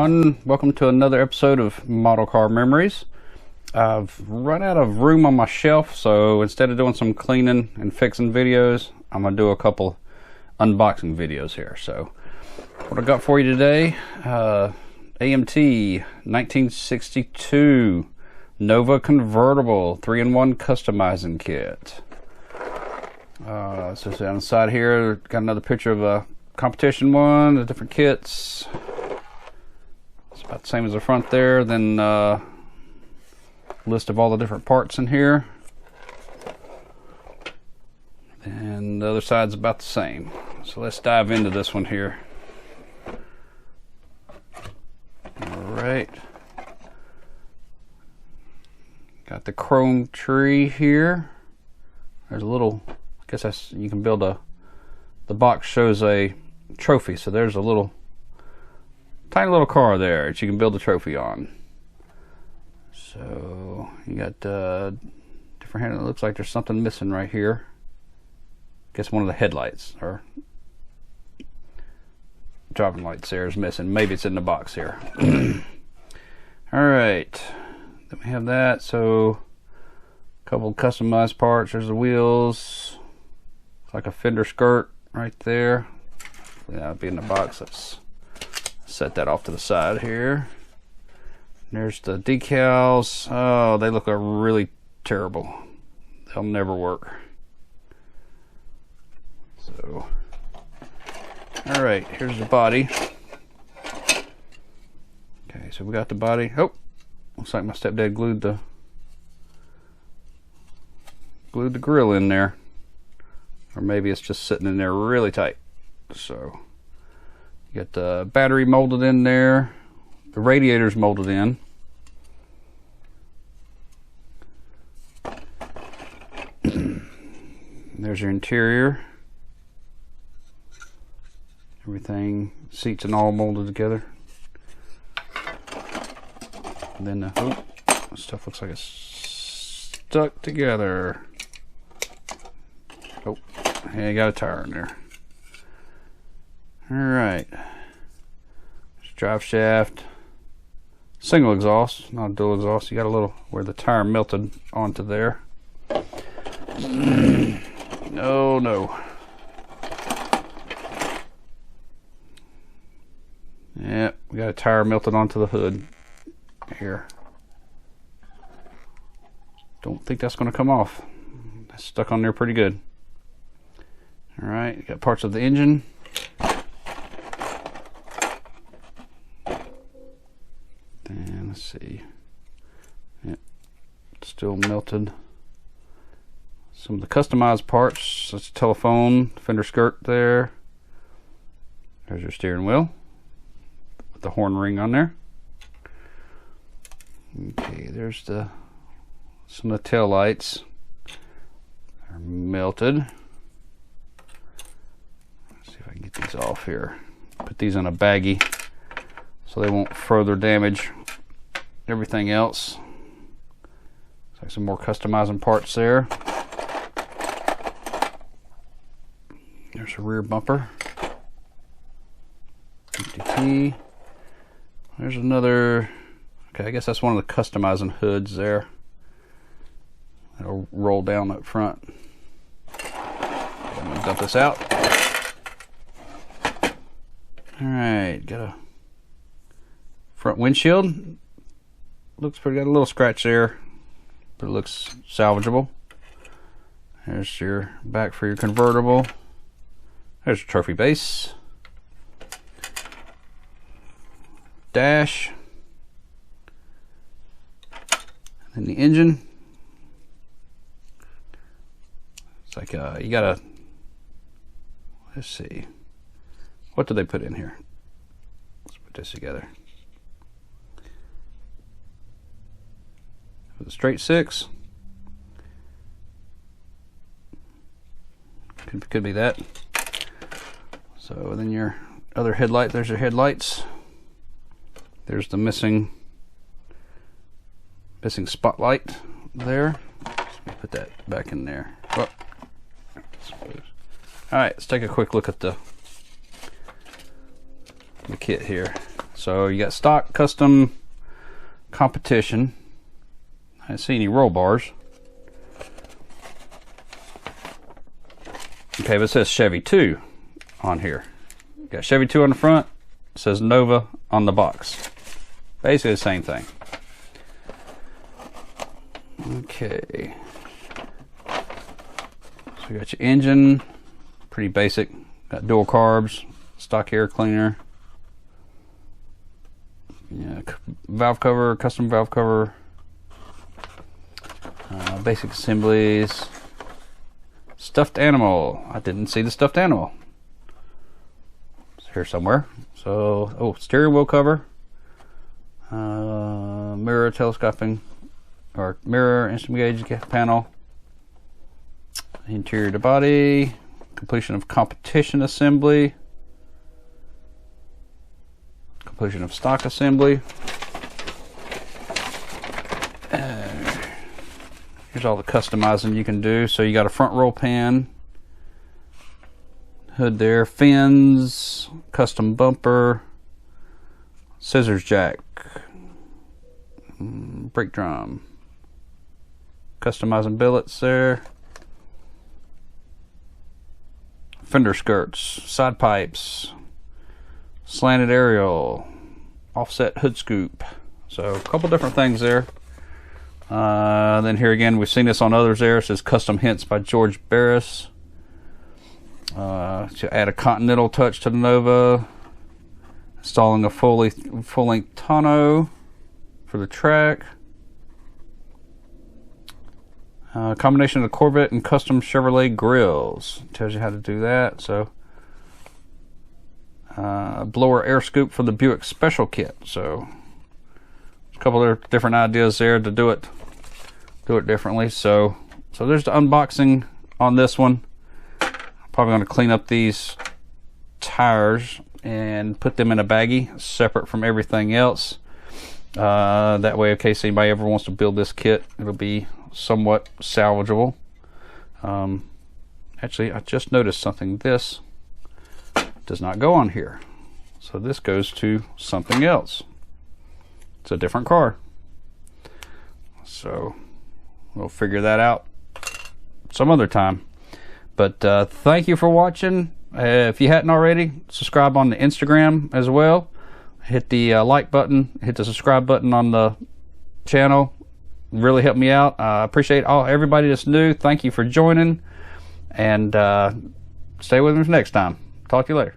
everyone, welcome to another episode of Model Car Memories. I've run out of room on my shelf, so instead of doing some cleaning and fixing videos, I'm going to do a couple unboxing videos here. So what I got for you today, AMT 1962 Nova Convertible 3-in-1 customizing kit. So down the side here, got another picture of a competition one, the different kits. It's about the same as the front there. Then list of all the different parts in here. And the other side's about the same. So let's dive into this one here. Alright. Got the chrome tree here. There's a little, I guess that's, you can build a, the box shows a trophy. So there's a little, tiny little car there that you can build a trophy on. So you got different hand. It looks like there's something missing right here. I guess one of the headlights or driving lights there is missing. Maybe it's in the box here. All right, then we have that. So a couple customized parts. There's the wheels. It's like a fender skirt right there. That'll be in the box. Let's set that off to the side here. There's the decals. Oh, they look really terrible. They'll never work. So, all right, here's the body. Okay, so we got the body. Oh, looks like my stepdad glued the grill in there, or maybe it's just sitting in there really tight. So, you got the battery molded in there. The radiator's molded in. There's your interior. Everything, seats and all molded together. And then the stuff looks like it's stuck together. Oh, yeah, you got a tire in there. All right. Drive shaft. Single exhaust, not dual exhaust. You got a little where the tire melted onto there. No, no. Yeah, we got a tire melted onto the hood here. Don't think that's going to come off. That's stuck on there pretty good. All right, you got parts of the engine. And let's see. Yep, still melted. Some of the customized parts. That's a telephone, fender skirt there. There's your steering wheel with the horn ring on there. Okay, there's some of the tail lights are melted. Let's see if I can get these off here. Put these in a baggie so they won't further damage everything else. Looks like some more customizing parts there. There's a rear bumper. MTT. There's another. Okay, I guess that's one of the customizing hoods there. It'll roll down up front. I'm gonna dump this out. All right, got a front windshield. Looks pretty. Got a little scratch there, but it looks salvageable. There's your back for your convertible. There's your trophy base. Dash. And the engine. It's like you gotta, let's see. What do they put in here? Let's put this together. With a straight 6. Could be that. So then your other headlight, there's your headlights. There's the missing spotlight there. Let me put that back in there. Oh. All right, let's take a quick look at the kit here. So you got stock, custom, competition. I didn't see any roll bars. Okay, but it says Chevy II on here. Got Chevy II on the front. It says Nova on the box. Basically the same thing. Okay. So you got your engine. Pretty basic. Got dual carbs, stock air cleaner. Yeah, valve cover, custom valve cover. Basic assemblies. Stuffed animal. I didn't see the stuffed animal. It's here somewhere. So, oh, steering wheel cover. Mirror telescoping, or mirror instrument gauge panel. Interior to body. Completion of competition assembly. Completion of stock assembly. Here's all the customizing you can do. So you got a front roll pan, hood there, fins, custom bumper, scissors jack, brake drum, customizing billets there, fender skirts, side pipes, slanted aerial, offset hood scoop. So a couple different things there. Then here again, we've seen this on others there. It says custom hints by George Barris. To add a continental touch to the Nova. Installing a full-length tonneau for the track. Combination of the Corvette and custom Chevrolet grills. Tells you how to do that. So blower air scoop for the Buick Special Kit. So a couple of different ideas there to do it differently. So there's the unboxing on this one. I'm probably going to clean up these tires and put them in a baggie separate from everything else. That way, in case anybody ever wants to build this kit, it'll be somewhat salvageable. Actually, I just noticed something. This does not go on here, so this goes to something else. It's a different car, so we'll figure that out some other time. But thank you for watching. If you hadn't already, subscribe on the Instagram as well. Hit the like button, hit the subscribe button on the channel. Really helped me out. I appreciate everybody that's new. Thank you for joining, and stay with me for next time. Talk to you later.